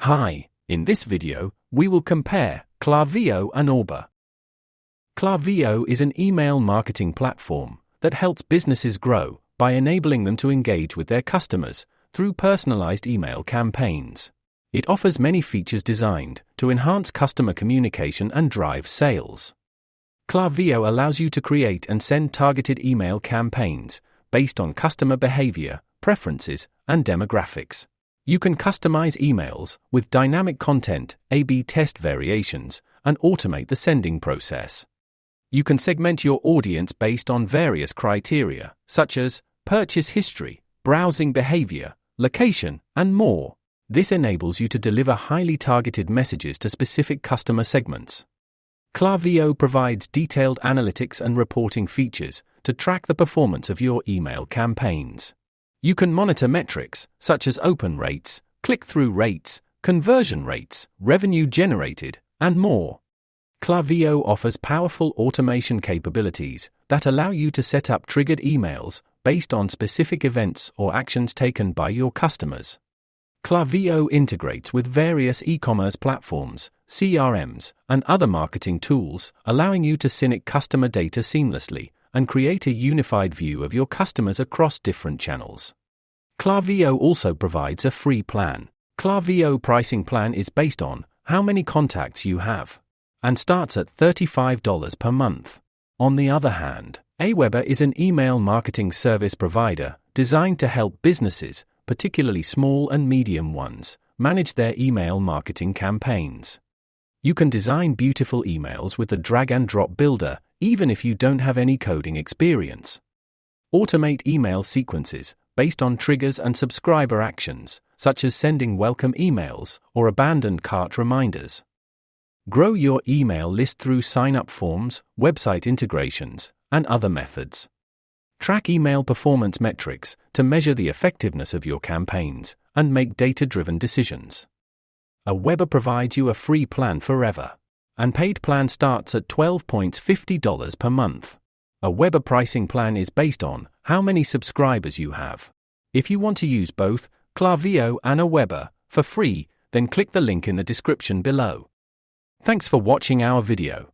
Hi, in this video, we will compare Klaviyo and AWeber. Klaviyo is an email marketing platform that helps businesses grow by enabling them to engage with their customers through personalized email campaigns. It offers many features designed to enhance customer communication and drive sales. Klaviyo allows you to create and send targeted email campaigns based on customer behavior, preferences, and demographics. You can customize emails with dynamic content, A/B test variations, and automate the sending process. You can segment your audience based on various criteria, such as purchase history, browsing behavior, location, and more. This enables you to deliver highly targeted messages to specific customer segments. Klaviyo provides detailed analytics and reporting features to track the performance of your email campaigns. You can monitor metrics such as open rates, click-through rates, conversion rates, revenue generated, and more. Klaviyo offers powerful automation capabilities that allow you to set up triggered emails based on specific events or actions taken by your customers. Klaviyo integrates with various e-commerce platforms, CRMs, and other marketing tools, allowing you to sync customer data seamlessly and create a unified view of your customers across different channels. Klaviyo also provides a free plan. Klaviyo pricing plan is based on how many contacts you have and starts at $35 per month. On the other hand, AWeber is an email marketing service provider designed to help businesses, particularly small and medium ones, manage their email marketing campaigns. You can design beautiful emails with the drag-and-drop builder, even if you don't have any coding experience. Automate email sequences based on triggers and subscriber actions, such as sending welcome emails or abandoned cart reminders. Grow your email list through sign-up forms, website integrations, and other methods. Track email performance metrics to measure the effectiveness of your campaigns and make data-driven decisions. AWeber provides you a free plan forever, and paid plan starts at $12.50 per month. AWeber pricing plan is based on how many subscribers you have. If you want to use both Klaviyo and AWeber for free, then click the link in the description below. Thanks for watching our video.